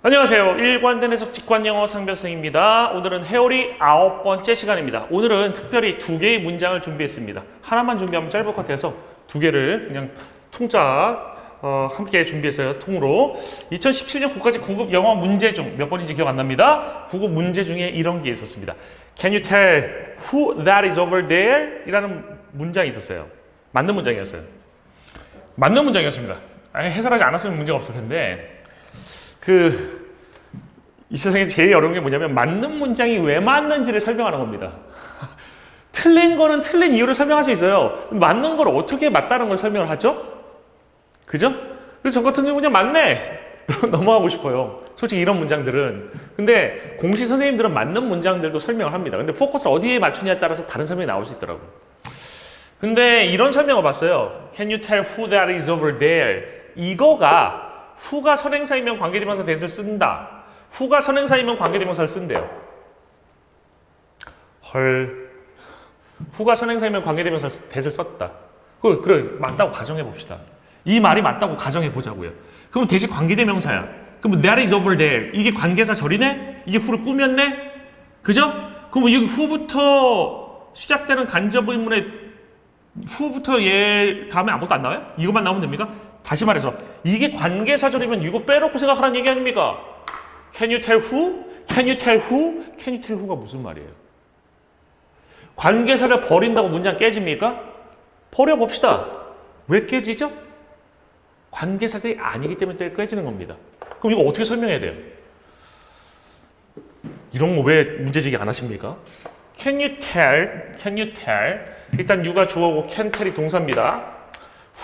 안녕하세요. 일관된 해석 직관영어 상변성입니다. 오늘은 회오리 9번째 시간입니다. 오늘은 특별히 두 개의 문장을 준비했습니다. 하나만 준비하면 짧을 것 같아서 두 개를 그냥 통짝 함께 준비했어요. 통으로 2017년 국가직 9급 영어 문제 중 몇 번인지 기억 안 납니다. 9급 문제 중에 이런 게 있었습니다. Can you tell who that is over there? 이라는 문장이 있었어요. 맞는 문장이었어요. 맞는 문장이었습니다. 해설하지 않았으면 문제가 없을 텐데 이 세상에 제일 어려운 게 뭐냐면 맞는 문장이 왜 맞는지를 설명하는 겁니다. 틀린 거는 틀린 이유를 설명할 수 있어요. 맞는 걸 어떻게 맞다는 걸 설명을 하죠? 그죠? 그래서 저 같은 경우 그냥 맞네! 넘어가고 싶어요. 솔직히 이런 문장들은. 근데 공시 선생님들은 맞는 문장들도 설명을 합니다. 근데 포커스 어디에 맞추냐에 따라서 다른 설명이 나올 수 있더라고요. 근데 이런 설명을 봤어요. Can you tell who that is over there? 이거가 who가 선행사이면 관계대명사 that을 쓴다. who가 선행사이면 관계대명사를 쓴대요. 헐. who가 선행사이면 관계대명사 that을 썼다. 그래 맞다고 가정해 봅시다. 이 말이 맞다고 가정해 보자고요. 그럼 that이 관계대명사야. 그럼 that is over there. 이게 관계사 절이네? 이게 who를 꾸몄네? 그죠? 그럼 여기 who부터 시작되는 간접 의문에 who부터 얘 다음에 아무것도 안 나와요? 이것만 나오면 됩니까? 다시 말해서 이게 관계사절이면 이거 빼놓고 생각하라는 얘기 아닙니까? Can you tell who? Can you tell who? Can you tell who가 무슨 말이에요? 관계사를 버린다고 문장 깨집니까? 버려봅시다. 왜 깨지죠? 관계사들이 아니기 때문에 깨지는 겁니다. 그럼 이거 어떻게 설명해야 돼요? 이런 거 왜 문제제기 안 하십니까? Can you tell? Can you tell? 일단 you가 주어고 can tell이 동사입니다.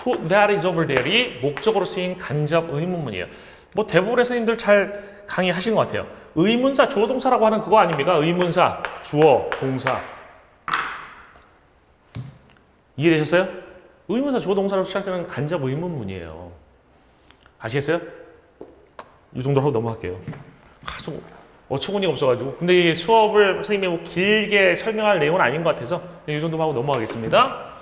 Who that is over there이 목적으로 쓰인 간접 의문문이에요. 뭐 대부분의 선생님들 잘 강의하신 것 같아요. 의문사, 주어, 동사라고 하는 그거 아닙니까? 의문사, 주어, 동사. 이해되셨어요? 의문사, 주어, 동사로 시작되는 간접 의문문이에요. 아시겠어요? 이 정도로 하고 넘어갈게요. 아주 어처구니가 없어가지고. 근데 이 수업을 선생님이 뭐 길게 설명할 내용은 아닌 것 같아서 이 정도만 하고 넘어가겠습니다.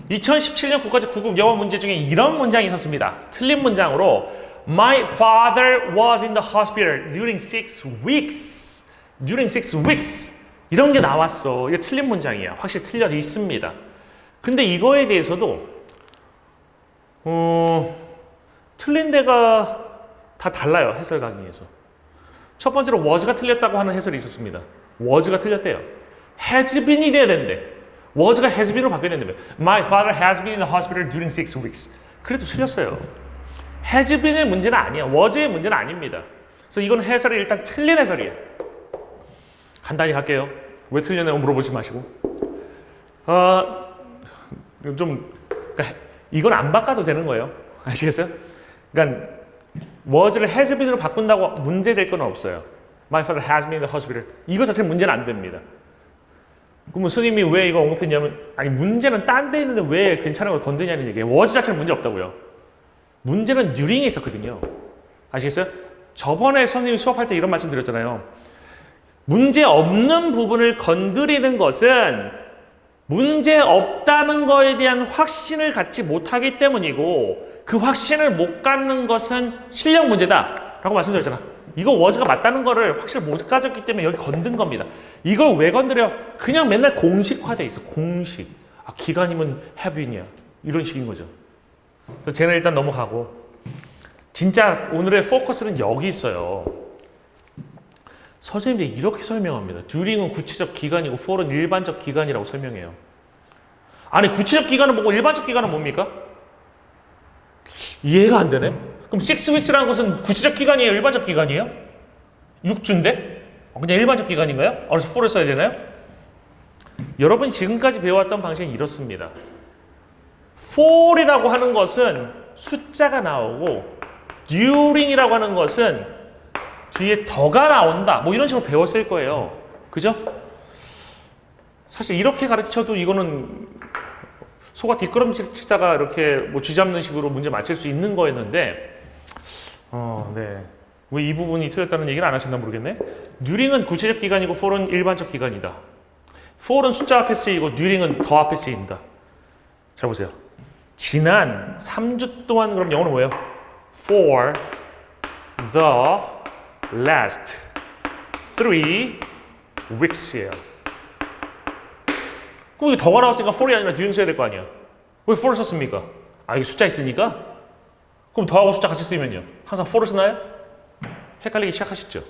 2017년 국가직 9급 영어 문제 중에 이런 문장이 있었습니다. 틀린 문장으로 My father was in the hospital during 6 weeks. During 6 weeks. 이런 게 나왔어. 이게 틀린 문장이야. 확실히 틀려 있습니다. 근데 이거에 대해서도 틀린 데가 다 달라요. 해설 강의에서. 첫 번째로 was가 틀렸다고 하는 해설이 있었습니다. was가 틀렸대요. has been이 돼야 된대. was가 has been으로 바뀌어야 된다며. My father has been in the hospital during 6 weeks. 그래도 틀렸어요. has been의 문제는 아니야. was의 문제는 아닙니다. 그래서 이건 해설이 일단 틀린 해설이에요. 간단히 갈게요. 왜 틀렸냐고 물어보지 마시고. 그러니까 이건 안 바꿔도 되는 거예요. 아시겠어요? 그러니까 was를 has been으로 바꾼다고 문제 될 건 없어요. My father has been in the hospital. 이거 자체는 문제는 안 됩니다. 그러면 스님이 왜 이거 언급했냐면 아니 문제는 딴 데 있는데 왜 괜찮은 걸 건드냐는 얘기예요. was 자체는 문제 없다고요. 문제는 during에 있었거든요. 아시겠어요? 저번에 선생님이 수업할 때 이런 말씀 드렸잖아요. 문제 없는 부분을 건드리는 것은 문제 없다는 거에 대한 확신을 갖지 못하기 때문이고 그 확신을 못 갖는 것은 실력 문제다 라고 말씀드렸잖아. 이거 was가 맞다는 거를 확실히 못 가졌기 때문에 여기 건든 겁니다. 이걸 왜 건드려? 그냥 맨날 공식화돼 있어. 공식. 기간이면 have been이야. 이런 식인 거죠. 그래서 쟤는 일단 넘어가고 진짜 오늘의 포커스는 여기 있어요. 선생님들이 이렇게 설명합니다. during은 구체적 기간이고 for은 일반적 기간이라고 설명해요. 아니 구체적 기간은 뭐고 일반적 기간은 뭡니까? 이해가 안 되네. 그럼 6weeks라는 것은 구체적 기간이에요? 일반적 기간이에요? 6주인데? 그냥 일반적 기간인가요? 그래서 for를 써야 되나요? 여러분이 지금까지 배워왔던 방식은 이렇습니다. for이라고 하는 것은 숫자가 나오고 during이라고 하는 것은 뒤에 더가 나온다. 뭐 이런 식으로 배웠을 거예요. 그죠? 사실 이렇게 가르쳐도 이거는 소가 뒷걸음치다가 이렇게 뭐 쥐잡는 식으로 문제 맞힐 수 있는 거였는데 네. 왜 이 부분이 틀렸다는 얘기를 안 하셨나 모르겠네. during은 구체적 기간이고 for은 일반적 기간이다. for은 숫자 앞에 쓰이고 during은 더 앞에 쓰인다. 잘 보세요. 지난 3주 동안 그럼 영어는 뭐예요? For the last 3 weeks예요. 그럼 이거 더가 나왔으니까 for이 아니라 doing 써야 될 거 아니야. 왜 for 썼습니까? 아, 이게 숫자 있으니까? 그럼 더하고 숫자 같이 쓰면요. 항상 for를 쓰나요? 헷갈리기 시작하시죠.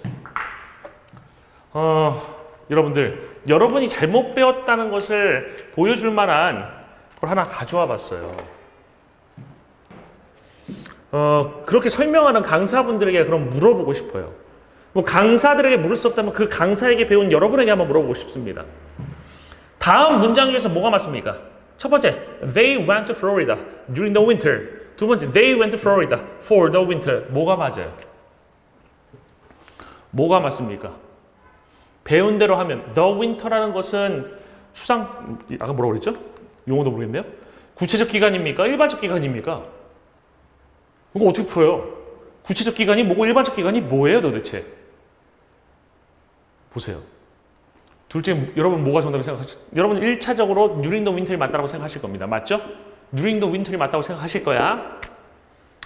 여러분들, 여러분이 잘못 배웠다는 것을 보여줄 만한 걸 하나 가져와 봤어요. 그렇게 설명하는 강사분들에게 그럼 물어보고 싶어요. 뭐 강사들에게 물을 수 없다면 그 강사에게 배운 여러분에게 한번 물어보고 싶습니다. 다음 문장 중에서 뭐가 맞습니까? 첫 번째, they went to Florida during the winter. 두 번째, they went to Florida for the winter. 뭐가 맞아요? 뭐가 맞습니까? 배운 대로 하면 the winter라는 것은 수상, 아까 뭐라고 그랬죠? 용어도 모르겠네요. 구체적 기간입니까? 일반적 기간입니까? 이거 어떻게 풀어요? 구체적 기간이 뭐고 일반적 기간이 뭐예요 도대체? 보세요. 둘째, 여러분 뭐가 정답이라고 생각하시죠? 여러분 1차적으로 during the winter이 맞다고 생각하실 겁니다. 맞죠? during the winter이 맞다고 생각하실 거야.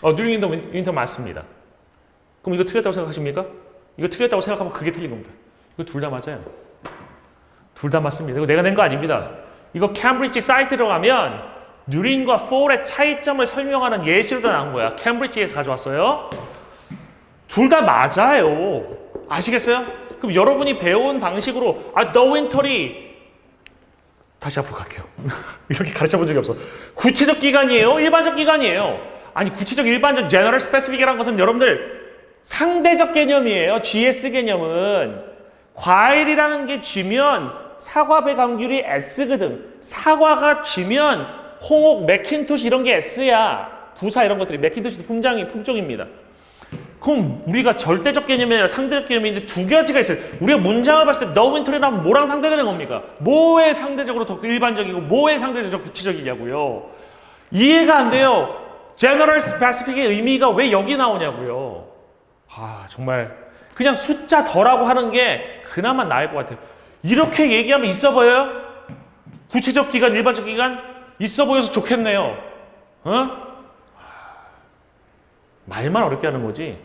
during the winter 맞습니다. 그럼 이거 틀렸다고 생각하십니까? 이거 틀렸다고 생각하면 그게 틀린 겁니다. 이거 둘 다 맞아요. 둘 다 맞습니다. 이거 내가 낸 거 아닙니다. 이거 캠브리지 사이트로 가면 during과 for의 차이점을 설명하는 예시로도 나온 거야. 캠브리지에서 가져왔어요. 둘 다 맞아요. 아시겠어요? 그럼 여러분이 배운 방식으로 the winter이 다시 앞으로 갈게요. 이렇게 가르쳐 본 적이 없어. 구체적 기간이에요? 일반적 기간이에요? 아니 구체적, 일반적, general, specific이라는 것은 여러분들 상대적 개념이에요. GS 개념은 과일이라는 게 쥐면 사과 배감귤이 S거든. 사과가 쥐면 홍옥, 맥킨토시 이런 게 S야. 부사 이런 것들이 맥킨토시도 품종입니다. 그럼 우리가 절대적 개념이 아니라 상대적 개념인데 두 가지가 있어요. 우리가 문장을 봤을 때 the winter이라고 하면 뭐랑 상대되는 겁니까? 뭐에 상대적으로 더 일반적이고 뭐에 상대적으로 구체적이냐고요. 이해가 안 돼요. general, specific의 의미가 왜 여기 나오냐고요. 정말 그냥 숫자 더라고 하는 게 그나마 나을 것 같아요. 이렇게 얘기하면 있어 보여요? 구체적 기간, 일반적 기간? 있어 보여서 좋겠네요. 말만 어렵게 하는 거지.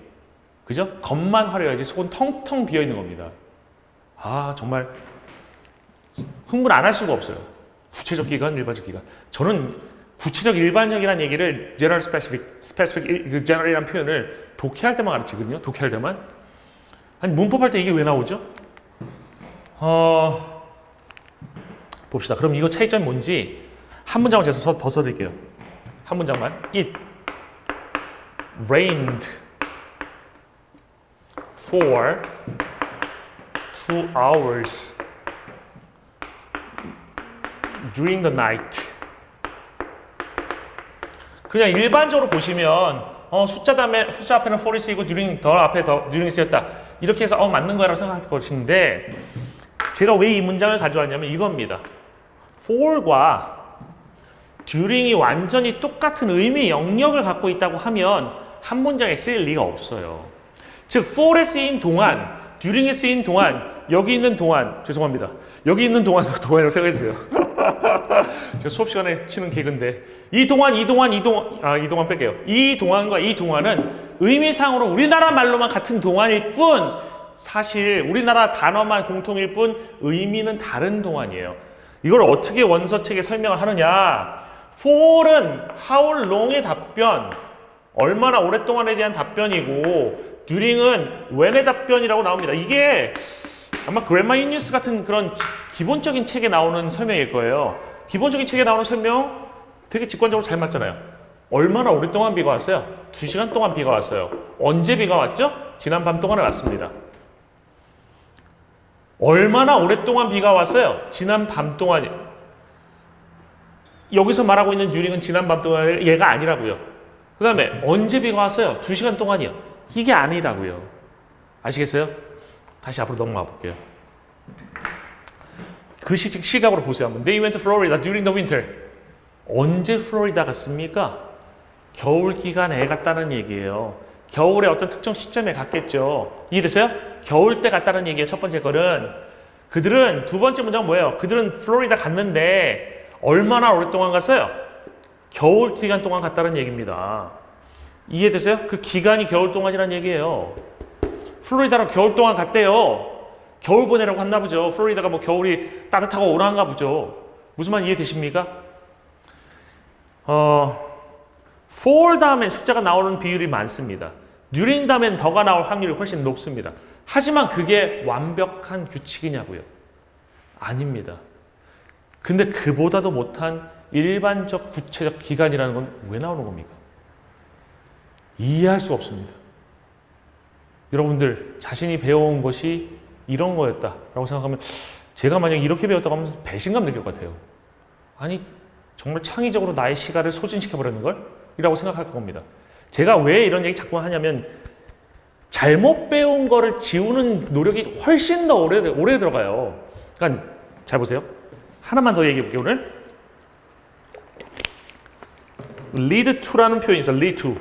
그죠? 겉만 화려하지 속은 텅텅 비어있는 겁니다. 정말 흥분 안 할 수가 없어요. 구체적 기간, 일반적 기간. 저는 구체적, 일반적이라는 얘기를 general, specific, general이라는 표현을 독해할 때만 가르치거든요. 독해할 때만. 아니 문법할 때 이게 왜 나오죠? 봅시다. 그럼 이거 차이점이 뭔지 한 문장만 제가 더 써드릴게요. 한 문장만. It rained for 2 hours during the night. 그냥 일반적으로 보시면 숫자 앞에는 for이 쓰이고 during during 쓰였다. 이렇게 해서 맞는 거라고 생각할 것인데 제가 왜 이 문장을 가져왔냐면 이겁니다. for과 during이 완전히 똑같은 의미 영역을 갖고 있다고 하면 한 문장에 쓰일 리가 없어요. 즉 for에 쓰인 동안, during에 쓰인 동안, 여기 있는 동안, 죄송합니다. 여기 있는 동안이라고 생각했어요. 제가 수업 시간에 치는 개그인데 이 동안 뺄게요. 이 동안과 이 동안은 의미상으로 우리나라 말로만 같은 동안일 뿐 사실 우리나라 단어만 공통일 뿐 의미는 다른 동안이에요. 이걸 어떻게 원서책에 설명을 하느냐? for은 how long의 답변, 얼마나 오랫동안에 대한 답변이고 during은 when의 답변이라고 나옵니다. 이게 아마 그래머 인 뉴스 같은 그런 기본적인 책에 나오는 설명일 거예요. 기본적인 책에 나오는 설명 되게 직관적으로 잘 맞잖아요. 얼마나 오랫동안 비가 왔어요? 2시간 동안 비가 왔어요. 언제 비가 왔죠? 지난 밤 동안에 왔습니다. 얼마나 오랫동안 비가 왔어요? 지난 밤 동안. 여기서 말하고 있는 during은 지난 밤 동안 얘가 아니라고요. 그 다음에 언제 비가 왔어요? 2시간 동안이요. 이게 아니라고요. 아시겠어요? 다시 앞으로 넘어가 볼게요. 그 시각으로 보세요. 한번. They went to Florida during the winter. 언제 플로리다 갔습니까? 겨울 기간에 갔다는 얘기예요. 겨울에 어떤 특정 시점에 갔겠죠. 이해됐어요? 겨울 때 갔다는 얘기예요. 첫 번째 거는. 그들은 두 번째 문장은 뭐예요? 그들은 플로리다 갔는데 얼마나 오랫동안 갔어요? 겨울 기간 동안 갔다는 얘기입니다. 이해되세요? 그 기간이 겨울 동안이라는 얘기예요. 플로리다로 겨울 동안 갔대요. 겨울 보내라고 했나 보죠. 플로리다가 뭐 겨울이 따뜻하고 온화한가 보죠. 무슨 말 이해되십니까? for 다음에 숫자가 나오는 비율이 많습니다. during 다음엔 더가 나올 확률이 훨씬 높습니다. 하지만 그게 완벽한 규칙이냐고요? 아닙니다. 근데 그보다도 못한 일반적 구체적 기간이라는 건 왜 나오는 겁니까? 이해할 수 없습니다. 여러분들 자신이 배워온 것이 이런 거였다라고 생각하면 제가 만약 이렇게 배웠다고 하면 배신감 느낄 것 같아요. 아니 정말 창의적으로 나의 시간을 소진시켜버리는 걸? 이라고 생각할 겁니다. 제가 왜 이런 얘기 자꾸 하냐면 잘못 배운 거를 지우는 노력이 훨씬 더 오래 들어가요. 그러니까 잘 보세요. 하나만 더 얘기해 볼게요. 오늘 lead to라는 표현이 있어요. lead to.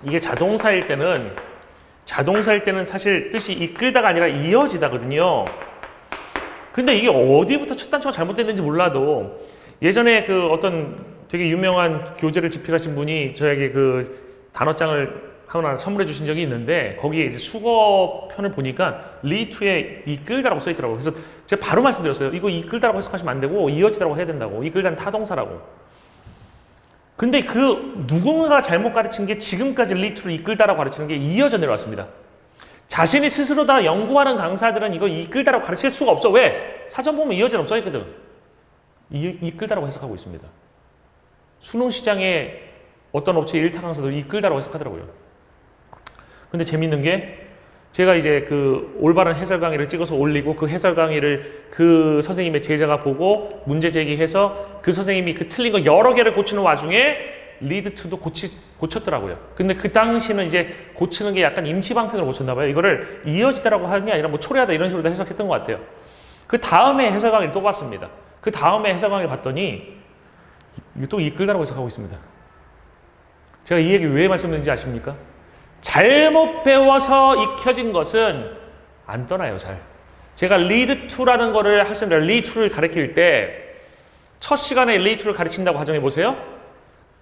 이게 자동사일 때는 사실 뜻이 이끌다가 아니라 이어지다거든요. 근데 이게 어디부터 첫 단추가 잘못됐는지 몰라도 예전에 그 어떤 되게 유명한 교재를 집필하신 분이 저에게 그 단어장을 하나 선물해 주신 적이 있는데 거기에 이제 수거 편을 보니까 lead to에 이끌다라고 써 있더라고요. 그래서 제가 바로 말씀드렸어요. 이거 이끌다라고 해석하시면 안 되고 이어지다라고 해야 된다고. 이끌다는 타동사라고. 근데 그 누군가가 잘못 가르친 게 지금까지 lead to를 이끌다라고 가르치는 게 이어져 내려왔습니다. 자신이 스스로 다 연구하는 강사들은 이거 이끌다라고 가르칠 수가 없어. 왜? 사전 보면 이어지라고 써 있거든. 이끌다라고 해석하고 있습니다. 수능 시장에 어떤 업체 일타 강사도 이끌다라고 해석하더라고요. 근데 재밌는 게 제가 이제 그 올바른 해설 강의를 찍어서 올리고 그 해설 강의를 그 선생님의 제자가 보고 문제 제기해서 그 선생님이 그 틀린 거 여러 개를 고치는 와중에 리드 투도 고쳤더라고요. 근데 그 당시는 이제 고치는 게 약간 임시방편으로 고쳤나 봐요. 이거를 이어지다라고 하는 게 아니라 뭐 초래하다 이런 식으로 해석했던 것 같아요. 그 다음에 해설 강의를 또 봤습니다. 그 다음에 해설 강의를 봤더니 이게 또 이끌다라고 해석하고 있습니다. 제가 이 얘기 왜 말씀드리는지 아십니까? 잘못 배워서 익혀진 것은 안 떠나요, 잘. 제가 lead to라는 거를 학생들 lead to를 가르칠 때 첫 시간에 lead to를 가르친다고 가정해 보세요.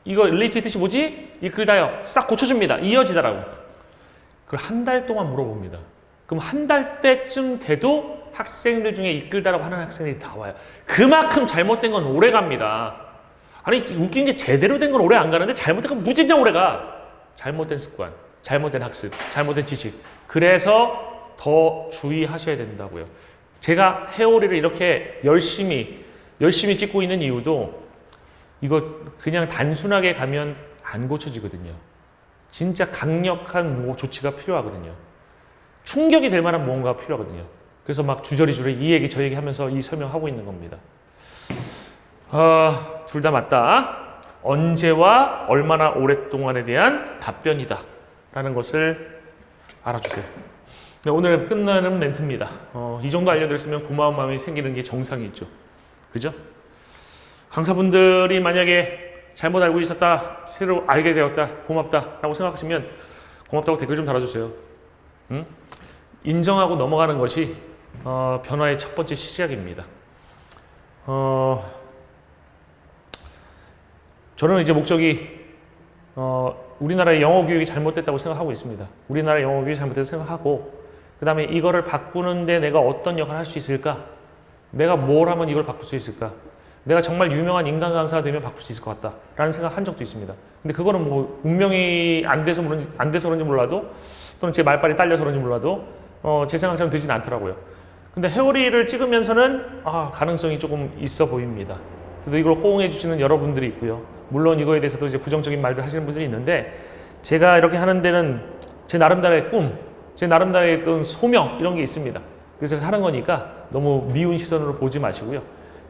이거 lead to의 뜻이 뭐지? 이끌다요. 싹 고쳐줍니다. 이어지다라고. 그걸 한 달 동안 물어봅니다. 그럼 한 달 때쯤 돼도 학생들 중에 이끌다라고 하는 학생들이 나와요. 그만큼 잘못된 건 오래 갑니다. 아니 웃긴 게 제대로 된 건 오래 안 가는데 잘못된 건 무진장 오래 가. 잘못된 습관. 잘못된 학습, 잘못된 지식. 그래서 더 주의하셔야 된다고요. 제가 회오리를 이렇게 열심히 찍고 있는 이유도 이거 그냥 단순하게 가면 안 고쳐지거든요. 진짜 강력한 조치가 필요하거든요. 충격이 될 만한 무언가가 필요하거든요. 그래서 막 주저리 이 얘기 저 얘기 하면서 이 설명하고 있는 겁니다. 둘 다 맞다. 언제와 얼마나 오랫동안에 대한 답변이다. 라는 것을 알아주세요. 네, 오늘 끝나는 멘트입니다. 이 정도 알려드렸으면 고마운 마음이 생기는 게 정상이죠. 그죠? 강사분들이 만약에 잘못 알고 있었다, 새로 알게 되었다, 고맙다 라고 생각하시면 고맙다고 댓글 좀 달아주세요. 응? 인정하고 넘어가는 것이 변화의 첫 번째 시작입니다. 저는 이제 목적이 우리나라의 영어 교육이 잘못됐다고 생각하고 있습니다. 우리나라의 영어 교육이 잘못됐다고 생각하고 그 다음에 이거를 바꾸는데 내가 어떤 역할을 할 수 있을까? 내가 뭘 하면 이걸 바꿀 수 있을까? 내가 정말 유명한 인간 강사가 되면 바꿀 수 있을 것 같다 라는 생각 한 적도 있습니다. 근데 그거는 뭐 운명이 안 돼서 그런지 몰라도 또는 제 말빨이 딸려서 그런지 몰라도 제 생각처럼 되진 않더라고요. 근데 회오리를 찍으면서는 가능성이 조금 있어 보입니다. 그래도 이걸 호응해 주시는 여러분들이 있고요. 물론 이거에 대해서도 이제 부정적인 말들 하시는 분들이 있는데 제가 이렇게 하는 데는 제 나름대로의 꿈, 제 나름대로의 어떤 소명 이런 게 있습니다. 그래서 하는 거니까 너무 미운 시선으로 보지 마시고요.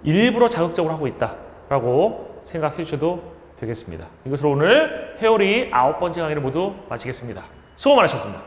일부러 자극적으로 하고 있다라고 생각해 주셔도 되겠습니다. 이것으로 오늘 회오리 9번째 강의를 모두 마치겠습니다. 수고 많으셨습니다.